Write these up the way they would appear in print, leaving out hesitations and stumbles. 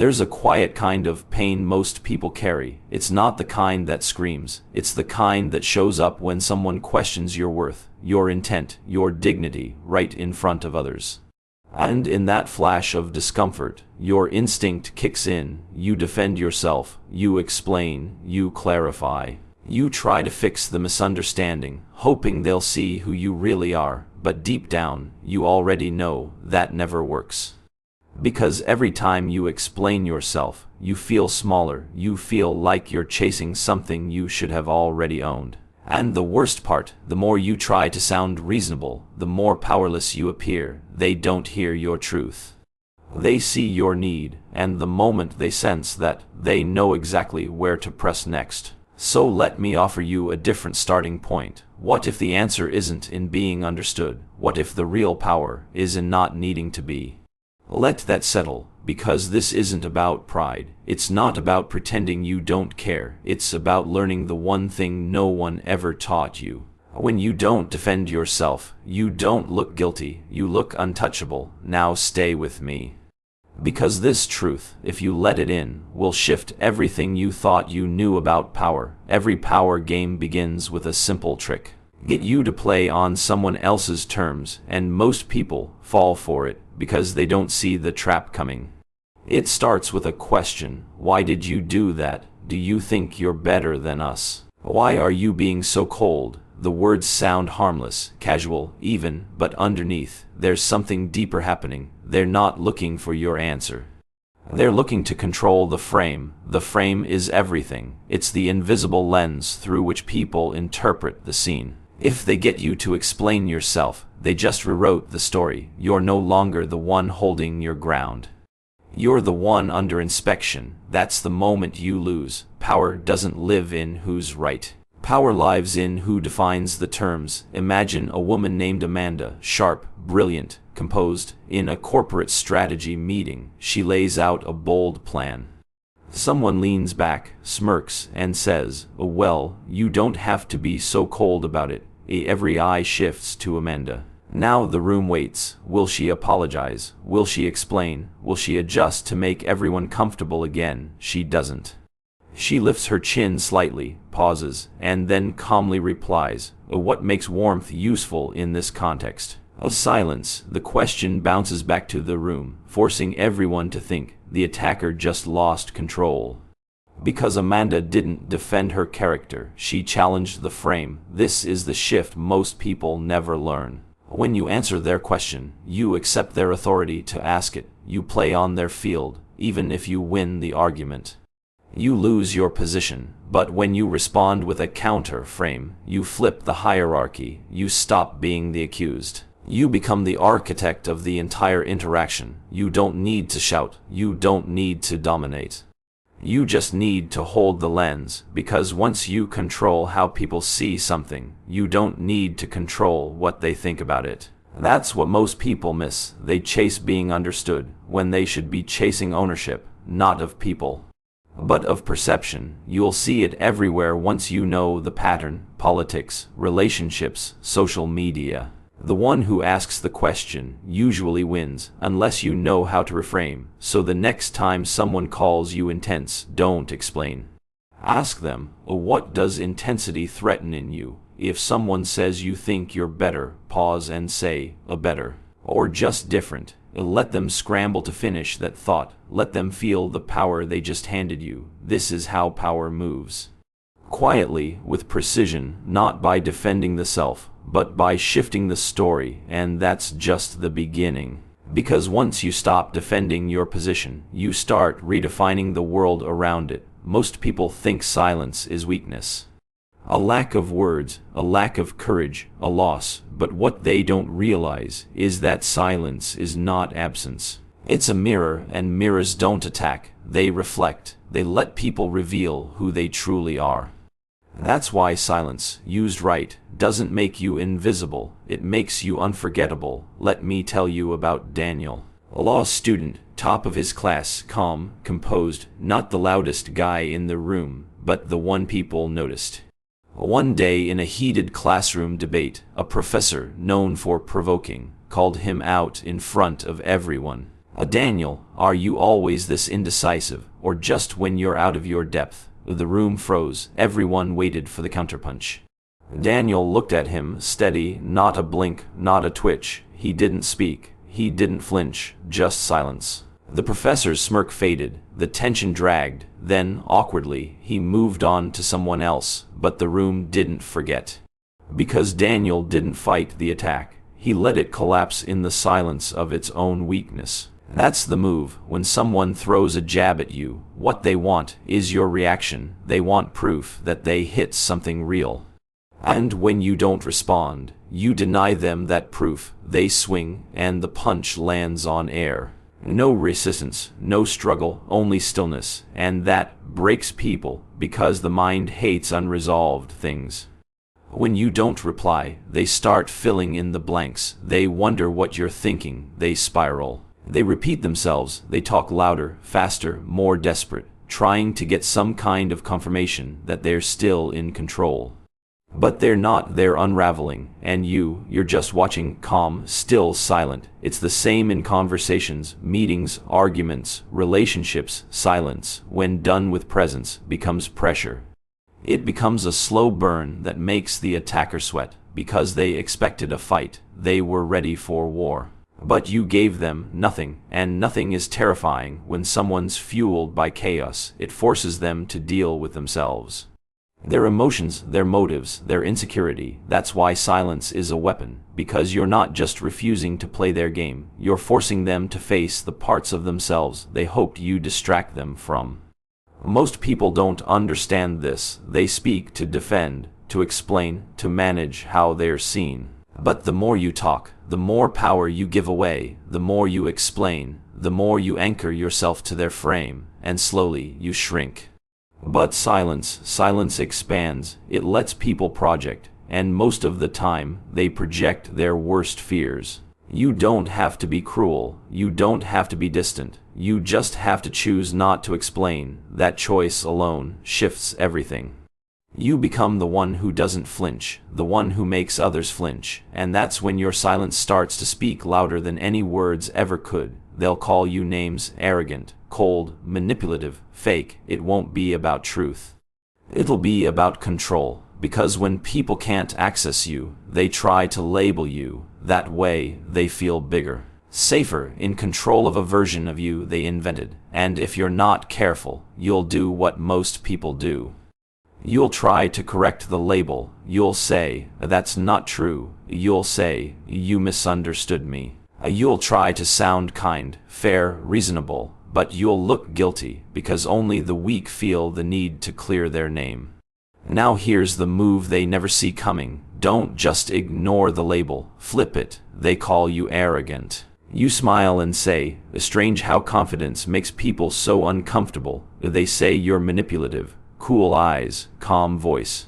There's a quiet kind of pain most people carry. It's not the kind that screams. It's the kind that shows up when someone questions your worth, your intent, your dignity, right in front of others. And in that flash of discomfort, your instinct kicks in. You defend yourself, you explain, you clarify. You try to fix the misunderstanding, hoping they'll see who you really are, but deep down, you already know that never works. Because every time you explain yourself, you feel smaller, you feel like you're chasing something you should have already owned. And the worst part, the more you try to sound reasonable, the more powerless you appear. They don't hear your truth. They see your need, and the moment they sense that, they know exactly where to press next. So let me offer you a different starting point. What if the answer isn't in being understood? What if the real power is in not needing to be? Let that settle, because this isn't about pride. It's not about pretending you don't care. It's about learning the one thing no one ever taught you. When you don't defend yourself, you don't look guilty, you look untouchable. Now stay with me. Because this truth, if you let it in, will shift everything you thought you knew about power. Every power game begins with a simple trick. Get you to play on someone else's terms, and most people fall for it because they don't see the trap coming. It starts with a question. Why did you do that? Do you think you're better than us? Why are you being so cold? The words sound harmless, casual, even, but underneath, there's something deeper happening. They're not looking for your answer. They're looking to control the frame. The frame is everything. It's the invisible lens through which people interpret the scene. If they get you to explain yourself, they just rewrote the story. You're no longer the one holding your ground. You're the one under inspection. That's the moment you lose. Power doesn't live in who's right. Power lives in who defines the terms. Imagine a woman named Amanda, sharp, brilliant, composed. In a corporate strategy meeting, she lays out a bold plan. Someone leans back, smirks, and says, "Oh, well, you don't have to be so cold about it." Every eye shifts to Amanda. Now the room waits. Will she apologize? Will she explain? Will she adjust to make everyone comfortable again? She doesn't. She lifts her chin slightly, pauses, and then calmly replies, "What makes warmth useful in this context?" Of silence, the question bounces back to the room, forcing everyone to think. The attacker just lost control. Because Amanda didn't defend her character, she challenged the frame. This is the shift most people never learn. When you answer their question, you accept their authority to ask it. You play on their field, even if you win the argument. You lose your position, but when you respond with a counter frame, you flip the hierarchy. You stop being the accused. You become the architect of the entire interaction. You don't need to shout. You don't need to dominate. You just need to hold the lens, because once you control how people see something, you don't need to control what they think about it. That's what most people miss. They chase being understood when they should be chasing ownership, not of people, but of perception. You'll see it everywhere once you know the pattern: politics, relationships, social media. The one who asks the question usually wins, unless you know how to reframe. So the next time someone calls you intense, don't explain. Ask them, what does intensity threaten in you? If someone says you think you're better, pause and say, better, or just different. Let them scramble to finish that thought. Let them feel the power they just handed you. This is how power moves. Quietly, with precision, not by defending the self, but by shifting the story, and that's just the beginning. Because once you stop defending your position, you start redefining the world around it. Most people think silence is weakness, a lack of words, a lack of courage, a loss, but what they don't realize is that silence is not absence. It's a mirror, and mirrors don't attack, they reflect. They let people reveal who they truly are. That's why silence, used right, doesn't make you invisible. It makes you unforgettable. Let me tell you about Daniel. A law student, top of his class, calm, composed, not the loudest guy in the room, but the one people noticed. One day in a heated classroom debate, a professor, known for provoking, called him out in front of everyone. Daniel, are you always this indecisive, or just when you're out of your depth? The room froze. Everyone waited for the counterpunch. Daniel looked at him, steady, not a blink, not a twitch. He didn't speak. He didn't flinch, just silence. The professor's smirk faded. The tension dragged. Then, awkwardly, he moved on to someone else, but the room didn't forget. Because Daniel didn't fight the attack. He let it collapse in the silence of its own weakness. That's the move. When someone throws a jab at you, what they want is your reaction. They want proof that they hit something real. And when you don't respond, you deny them that proof. They swing, and the punch lands on air. No resistance, no struggle, only stillness. And that breaks people, because the mind hates unresolved things. When you don't reply, they start filling in the blanks. They wonder what you're thinking. They spiral. They repeat themselves. They talk louder, faster, more desperate, trying to get some kind of confirmation that they're still in control. But they're not. They're unraveling. And you're just watching, calm, still, silent. It's the same in conversations, meetings, arguments, relationships. Silence, when done with presence, becomes pressure. It becomes a slow burn that makes the attacker sweat, because they expected a fight. They were ready for war. But you gave them nothing, and nothing is terrifying when someone's fueled by chaos. It forces them to deal with themselves. Their emotions, their motives, their insecurity. That's why silence is a weapon, because you're not just refusing to play their game. You're forcing them to face the parts of themselves they hoped you distract them from. Most people don't understand this. They speak to defend, to explain, to manage how they're seen. But the more you talk, the more power you give away. The more you explain, the more you anchor yourself to their frame, and slowly you shrink. But silence expands. It lets people project, and most of the time, they project their worst fears. You don't have to be cruel. You don't have to be distant. You just have to choose not to explain. That choice alone shifts everything. You become the one who doesn't flinch, the one who makes others flinch, and that's when your silence starts to speak louder than any words ever could. They'll call you names: arrogant, cold, manipulative, fake. It won't be about truth. It'll be about control, because when people can't access you, they try to label you. That way, they feel bigger, safer, in control of a version of you they invented. And if you're not careful, you'll do what most people do. You'll try to correct the label. You'll say, "That's not true." You'll say, "You misunderstood me." You'll try to sound kind, fair, reasonable, but you'll look guilty, because only the weak feel the need to clear their name. Now here's the move they never see coming. Don't just ignore the label. Flip it. They call you arrogant. You smile and say, "Strange how confidence makes people so uncomfortable." They say you're manipulative. Cool eyes, calm voice.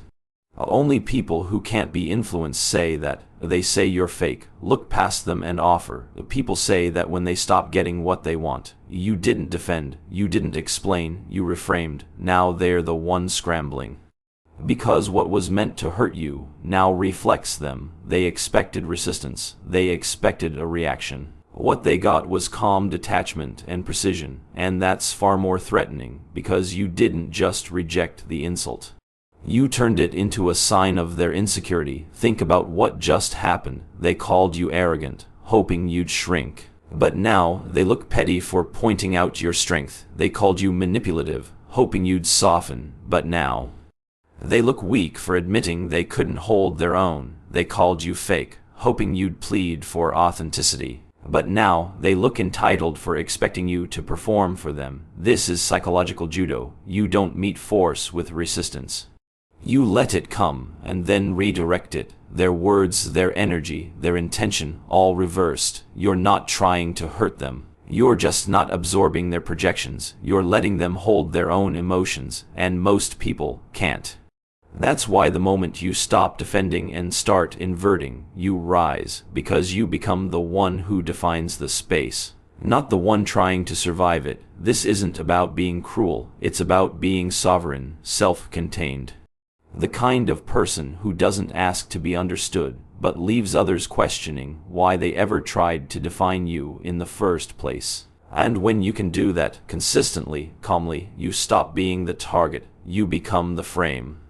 Only people who can't be influenced say that. They say you're fake. Look past them and offer. People say that when they stop getting what they want. You didn't defend. You didn't explain. You reframed. Now they're the ones scrambling. Because what was meant to hurt you now reflects them. They expected resistance. They expected a reaction. What they got was calm detachment and precision, and that's far more threatening, because you didn't just reject the insult. You turned it into a sign of their insecurity. Think about what just happened. They called you arrogant, hoping you'd shrink. But now they look petty for pointing out your strength. They called you manipulative, hoping you'd soften. But now they look weak for admitting they couldn't hold their own. They called you fake, hoping you'd plead for authenticity. But now they look entitled for expecting you to perform for them. This is psychological judo. You don't meet force with resistance. You let it come and then redirect it. Their words, their energy, their intention, all reversed. You're not trying to hurt them. You're just not absorbing their projections. You're letting them hold their own emotions, and most people can't. That's why the moment you stop defending and start inverting, you rise, because you become the one who defines the space, not the one trying to survive it. This isn't about being cruel, it's about being sovereign, self-contained. The kind of person who doesn't ask to be understood, but leaves others questioning why they ever tried to define you in the first place. And when you can do that consistently, calmly, you stop being the target, you become the frame.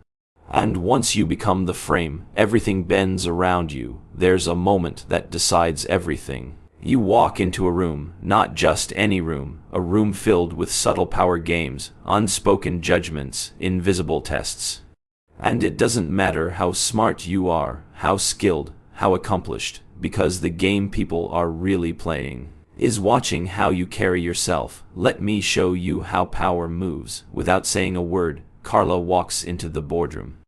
And once you become the frame, everything bends around you. There's a moment that decides everything. You walk into a room, not just any room, a room filled with subtle power games, unspoken judgments, invisible tests. And it doesn't matter how smart you are, how skilled, how accomplished, because the game people are really playing is watching how you carry yourself. Let me show you how power moves. Without saying a word, Carla walks into the boardroom.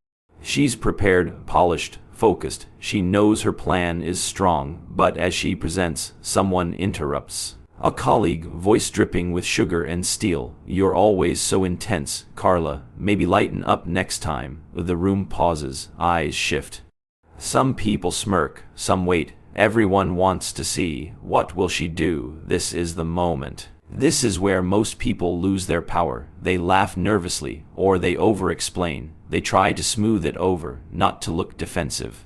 She's prepared, polished, focused. She knows her plan is strong, but as she presents, someone interrupts. A colleague, voice dripping with sugar and steel. You're always so intense, Carla. Maybe lighten up next time. The room pauses, eyes shift. Some people smirk, some wait. Everyone wants to see, what will she do? This is the moment. This is where most people lose their power. They laugh nervously, or they over-explain. They try to smooth it over, not to look defensive.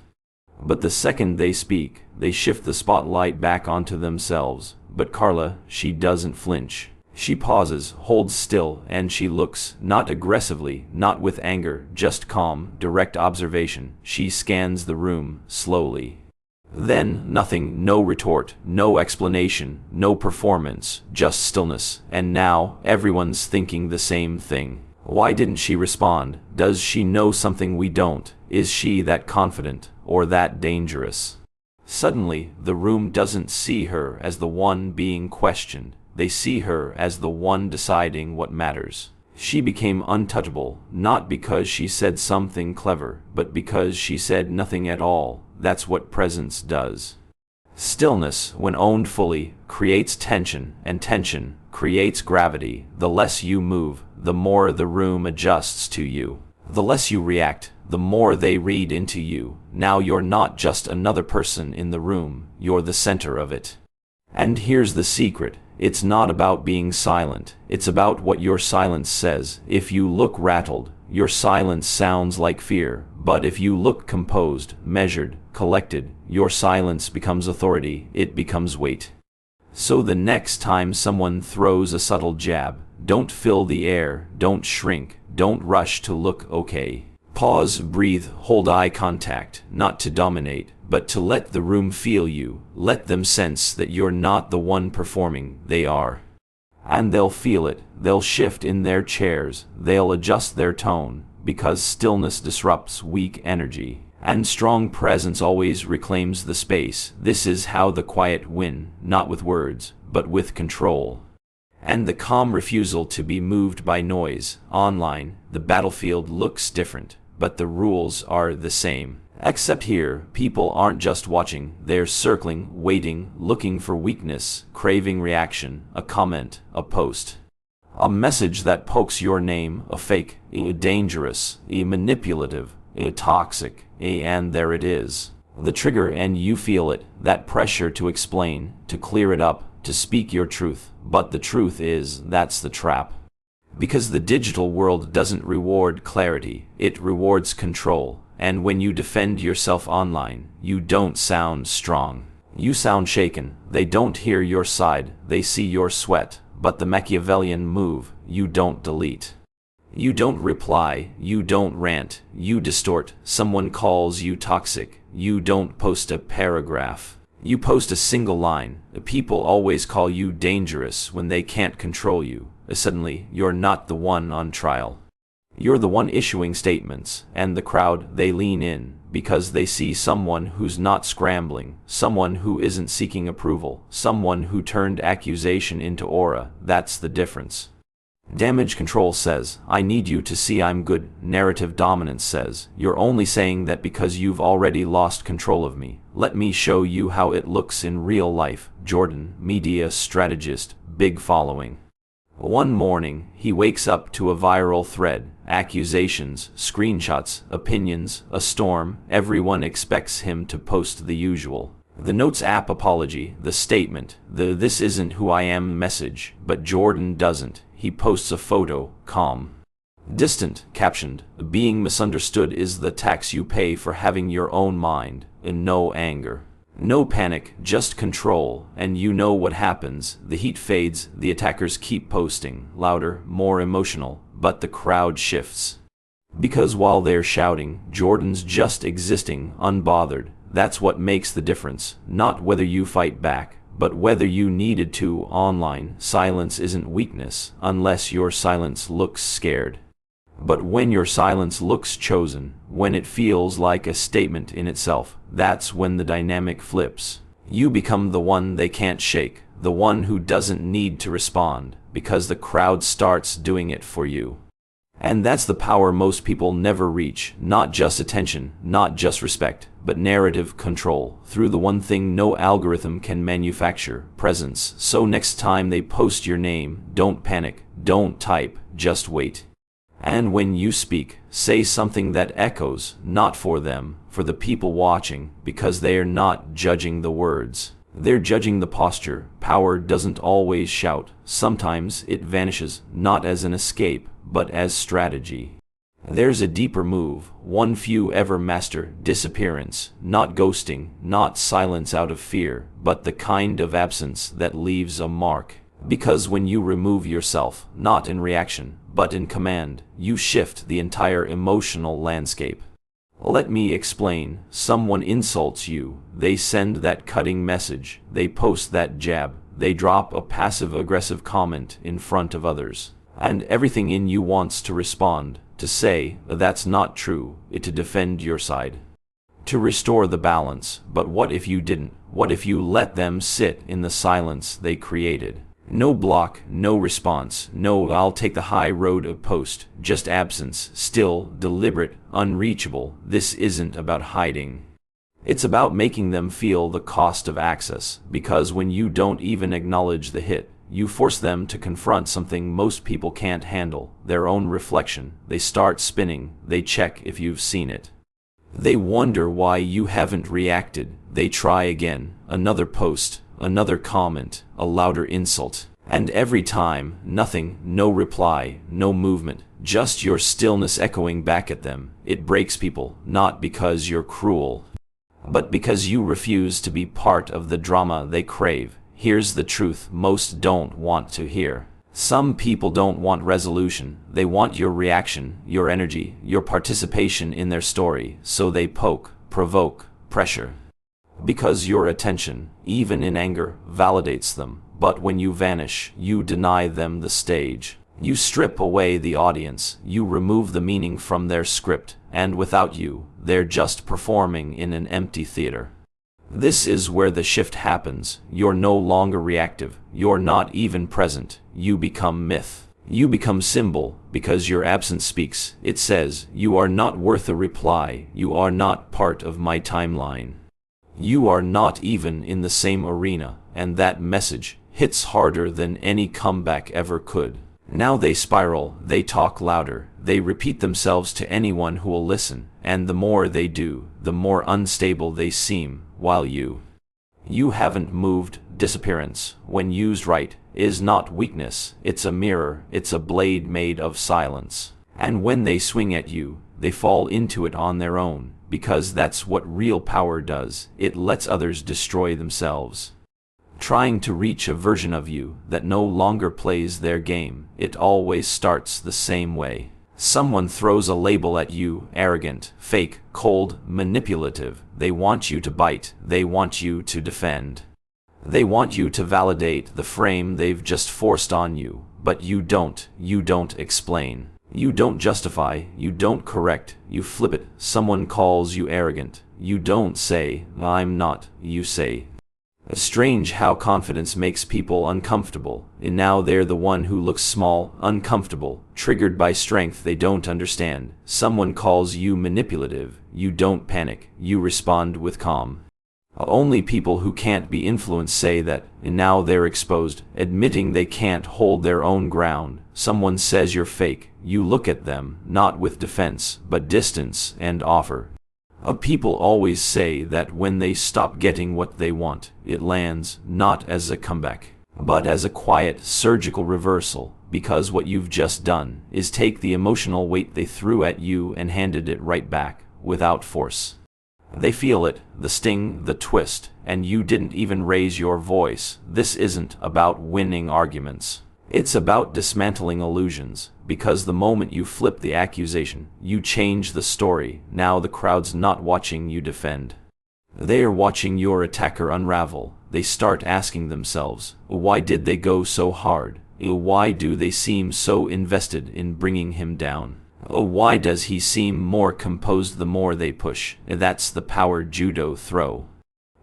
But the second they speak, they shift the spotlight back onto themselves. But Carla, she doesn't flinch. She pauses, holds still, and she looks, not aggressively, not with anger, just calm, direct observation. She scans the room, slowly. Then, nothing, no retort, no explanation, no performance, just stillness. And now, everyone's thinking the same thing. Why didn't she respond? Does she know something we don't? Is she that confident, or that dangerous? Suddenly, the room doesn't see her as the one being questioned. They see her as the one deciding what matters. She became untouchable, not because she said something clever, but because she said nothing at all. That's what presence does. Stillness, when owned fully, creates tension, and tension creates gravity. The less you move, the more the room adjusts to you. The less you react, the more they read into you. Now you're not just another person in the room, you're the center of it. And here's the secret. It's not about being silent. It's about what your silence says. If you look rattled, your silence sounds like fear. But if you look composed, measured, collected, your silence becomes authority. It becomes weight. So the next time someone throws a subtle jab, don't fill the air, don't shrink, don't rush to look okay. Pause, breathe, hold eye contact, not to dominate, but to let the room feel you. Let them sense that you're not the one performing, they are. And they'll feel it. They'll shift in their chairs. They'll adjust their tone, because stillness disrupts weak energy. And strong presence always reclaims the space. This is how the quiet win, not with words, but with control. And the calm refusal to be moved by noise. Online, the battlefield looks different, but the rules are the same. Except here, people aren't just watching, they're circling, waiting, looking for weakness, craving reaction, a comment, a post. A message that pokes your name, a fake, a dangerous, a manipulative, a toxic, and there it is. The trigger, and you feel it, that pressure to explain, to clear it up, to speak your truth. But the truth is, that's the trap. Because the digital world doesn't reward clarity, it rewards control. And when you defend yourself online, you don't sound strong. You sound shaken. They don't hear your side, they see your sweat. But the Machiavellian move, you don't delete. You don't reply, you don't rant, you distort. Someone calls you toxic, you don't post a paragraph. You post a single line. The people always call you dangerous when they can't control you. Suddenly, you're not the one on trial. You're the one issuing statements, and the crowd, they lean in, because they see someone who's not scrambling, someone who isn't seeking approval, someone who turned accusation into aura. That's the difference. Damage control says, I need you to see I'm good. Narrative dominance says, you're only saying that because you've already lost control of me. Let me show you how it looks in real life. Jordan, media strategist, big following. One morning, he wakes up to a viral thread. Accusations, screenshots, opinions, a storm. Everyone expects him to post the usual. The Notes app apology, the statement, the "this isn't who I am" message. But Jordan doesn't. He posts a photo, calm, distant, captioned, being misunderstood is the tax you pay for having your own mind, and no anger. No panic, just control, and you know what happens. The heat fades, the attackers keep posting, louder, more emotional, but the crowd shifts. Because while they're shouting, Jordan's just existing, unbothered. That's what makes the difference, not whether you fight back, but whether you needed to. Online, silence isn't weakness, unless your silence looks scared. But when your silence looks chosen, when it feels like a statement in itself, that's when the dynamic flips. You become the one they can't shake, the one who doesn't need to respond, because the crowd starts doing it for you. And that's the power most people never reach, not just attention, not just respect, but narrative control, through the one thing no algorithm can manufacture, presence. So next time they post your name, don't panic, don't type, just wait. And when you speak, say something that echoes, not for them, for the people watching, because they are not judging the words. They're judging the posture. Power doesn't always shout. Sometimes it vanishes, not as an escape, but as strategy. There's a deeper move, one few ever master: disappearance, not ghosting, not silence out of fear, but the kind of absence that leaves a mark. Because when you remove yourself, not in reaction, but in command, you shift the entire emotional landscape. Let me explain. Someone insults you, they send that cutting message, they post that jab, they drop a passive-aggressive comment in front of others. And everything in you wants to respond, to say, that's not true, to defend your side, to restore the balance. But what if you didn't? What if you let them sit in the silence they created? No block, no response, no "I'll take the high road" of post, just absence, still, deliberate, unreachable. This isn't about hiding. It's about making them feel the cost of access, because when you don't even acknowledge the hit, you force them to confront something most people can't handle, their own reflection. They start spinning, they check if you've seen it. They wonder why you haven't reacted. They try again, another post, another comment, a louder insult. And every time, nothing, no reply, no movement, just your stillness echoing back at them. It breaks people, not because you're cruel, but because you refuse to be part of the drama they crave. Here's the truth most don't want to hear. Some people don't want resolution. They want your reaction, your energy, your participation in their story. So they poke, provoke, pressure. Because your attention, even in anger, validates them. But when you vanish, you deny them the stage. You strip away the audience. You remove the meaning from their script. And without you, they're just performing in an empty theater. This is where the shift happens. You're no longer reactive. You're not even present. You become myth. You become symbol, because your absence speaks. It says, you are not worth a reply. You are not part of my timeline. You are not even in the same arena, and that message hits harder than any comeback ever could. Now they spiral, they talk louder, they repeat themselves to anyone who will listen, and the more they do, the more unstable they seem, while you haven't moved. Disappearance, when used right, is not weakness. It's a mirror, it's a blade made of silence. And when they swing at you, they fall into it on their own, because that's what real power does. It lets others destroy themselves. Trying to reach a version of you that no longer plays their game, it always starts the same way. Someone throws a label at you: arrogant, fake, cold, manipulative. They want you to bite. They want you to defend. They want you to validate the frame they've just forced on you. But you don't. You don't explain. You don't justify. You don't correct. You flip it. Someone calls you arrogant. You don't say, "I'm not." You say, strange how confidence makes people uncomfortable, and now they're the one who looks small, uncomfortable, triggered by strength they don't understand. Someone calls you manipulative. You don't panic. You respond with calm. Only people who can't be influenced say that, and now they're exposed, admitting they can't hold their own ground. Someone says you're fake. You look at them, not with defense, but distance, and offer. People always say that when they stop getting what they want, it lands, not as a comeback, but as a quiet, surgical reversal, because what you've just done is take the emotional weight they threw at you and handed it right back, without force. They feel it, the sting, the twist, and you didn't even raise your voice. This isn't about winning arguments. It's about dismantling illusions, because the moment you flip the accusation, you change the story. Now the crowd's not watching you defend. They are watching your attacker unravel. They start asking themselves, why did they go so hard? Why do they seem so invested in bringing him down? Why does he seem more composed the more they push? That's the power judo throw.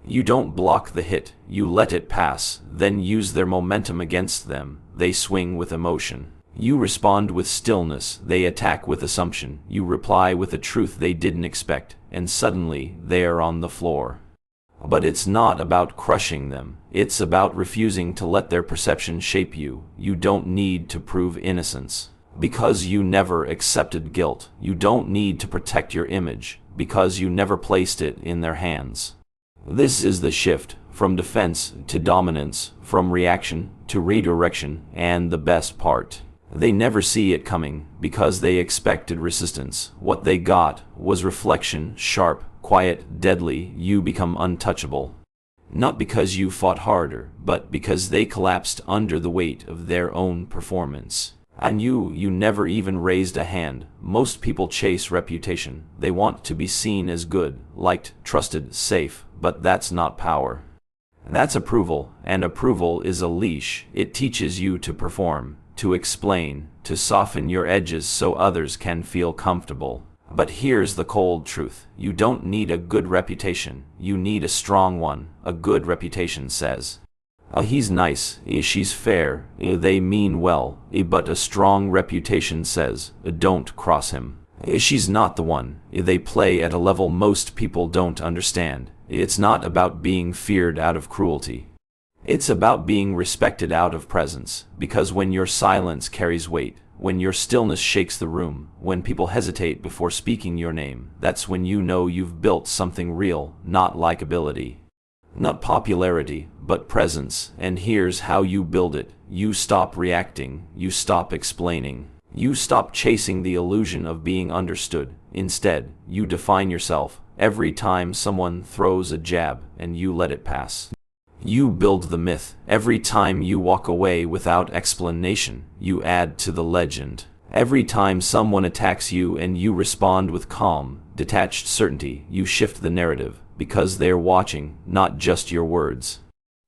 You don't block the hit, you let it pass, then use their momentum against them. They swing with emotion. You respond with stillness, they attack with assumption. You reply with a truth they didn't expect, and suddenly they are on the floor. But it's not about crushing them. It's about refusing to let their perception shape you. You don't need to prove innocence, because you never accepted guilt. You don't need to protect your image, because you never placed it in their hands. This is the shift, from defense to dominance, from reaction to redirection, and the best part, they never see it coming, because they expected resistance. What they got was reflection, sharp, quiet, deadly. You become untouchable. Not because you fought harder, but because they collapsed under the weight of their own performance. And you never even raised a hand. Most people chase reputation. They want to be seen as good, liked, trusted, safe, but that's not power. That's approval, and approval is a leash. It teaches you to perform, to explain, to soften your edges so others can feel comfortable. But here's the cold truth. You don't need a good reputation. You need a strong one. A good reputation says, he's nice, she's fair, they mean well, but a strong reputation says, don't cross him. She's not the one. They play at a level most people don't understand. It's not about being feared out of cruelty. It's about being respected out of presence, because when your silence carries weight, when your stillness shakes the room, when people hesitate before speaking your name, that's when you know you've built something real, not likability. Not popularity, but presence. And here's how you build it. You stop reacting. You stop explaining. You stop chasing the illusion of being understood. Instead, you define yourself. Every time someone throws a jab, and you let it pass. You build the myth. Every time you walk away without explanation, you add to the legend. Every time someone attacks you and you respond with calm, detached certainty, you shift the narrative, because they're watching, not just your words,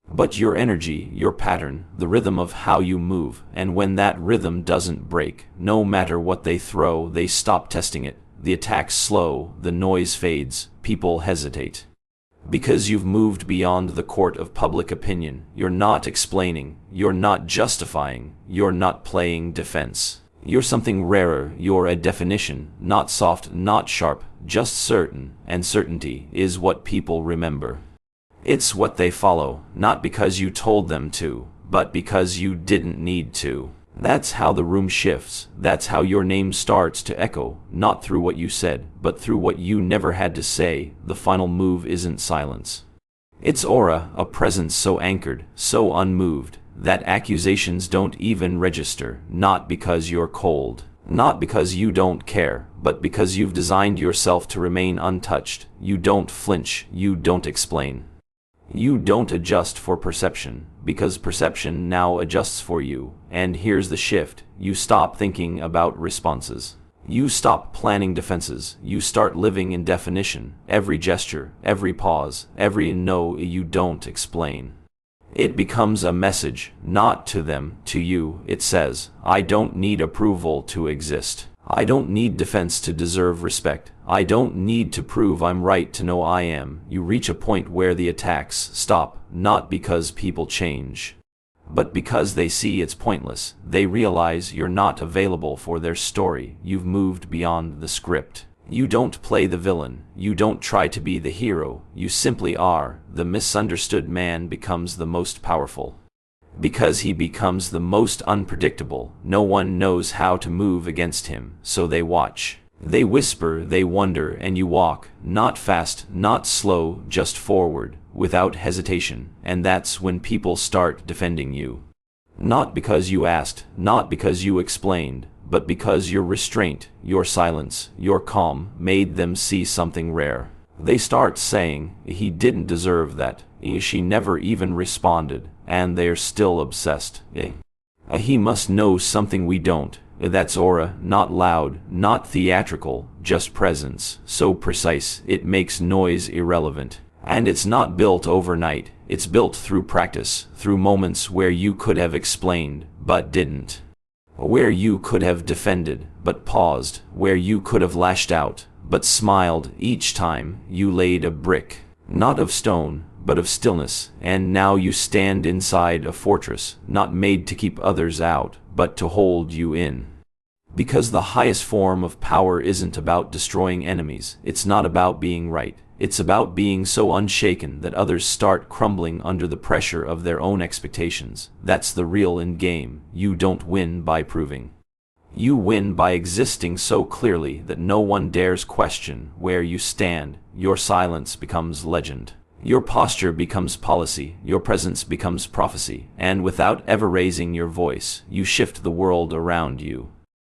but your energy, your pattern, the rhythm of how you move. And when that rhythm doesn't break, no matter what they throw, they stop testing it. The attack's slow, the noise fades, people hesitate. Because you've moved beyond the court of public opinion. You're not explaining, you're not justifying, you're not playing defense. You're something rarer. You're a definition, not soft, not sharp, just certain, and certainty is what people remember. It's what they follow, not because you told them to, but because you didn't need to. That's how the room shifts. That's how your name starts to echo, not through what you said, but through what you never had to say. The final move isn't silence. It's aura, a presence so anchored, so unmoved, that accusations don't even register, not because you're cold, not because you don't care, but because you've designed yourself to remain untouched. You don't flinch, you don't explain. You don't adjust for perception, because perception now adjusts for you. And here's the shift. You stop thinking about responses. You stop planning defenses. You start living in definition. Every gesture, every pause, every no you don't explain. It becomes a message, not to them, to you. It says, I don't need approval to exist. I don't need defense to deserve respect. I don't need to prove I'm right to know I am. You reach a point where the attacks stop, not because people change, but because they see it's pointless. They realize you're not available for their story. You've moved beyond the script. You don't play the villain. You don't try to be the hero. You simply are. The misunderstood man becomes the most powerful, because he becomes the most unpredictable. No one knows how to move against him, so they watch. They whisper, they wonder, and you walk, not fast, not slow, just forward, without hesitation. And that's when people start defending you. Not because you asked, not because you explained, but because your restraint, your silence, your calm made them see something rare. They start saying, "He didn't deserve that. She never even responded," and they're still obsessed. He must know something we don't. That's aura, not loud, not theatrical, just presence, so precise it makes noise irrelevant. And it's not built overnight. It's built through practice, through moments where you could have explained, but didn't. Where you could have defended, but paused. Where you could have lashed out, but smiled each time you laid a brick. Not of stone, but of stillness. And now you stand inside a fortress, not made to keep others out, but to hold you in. Because the highest form of power isn't about destroying enemies. It's not about being right. It's about being so unshaken that others start crumbling under the pressure of their own expectations. That's the real end game. You don't win by proving. You win by existing so clearly that no one dares question where you stand. Your silence becomes legend. Your posture becomes policy. Your presence becomes prophecy. And without ever raising your voice, you shift the world around you.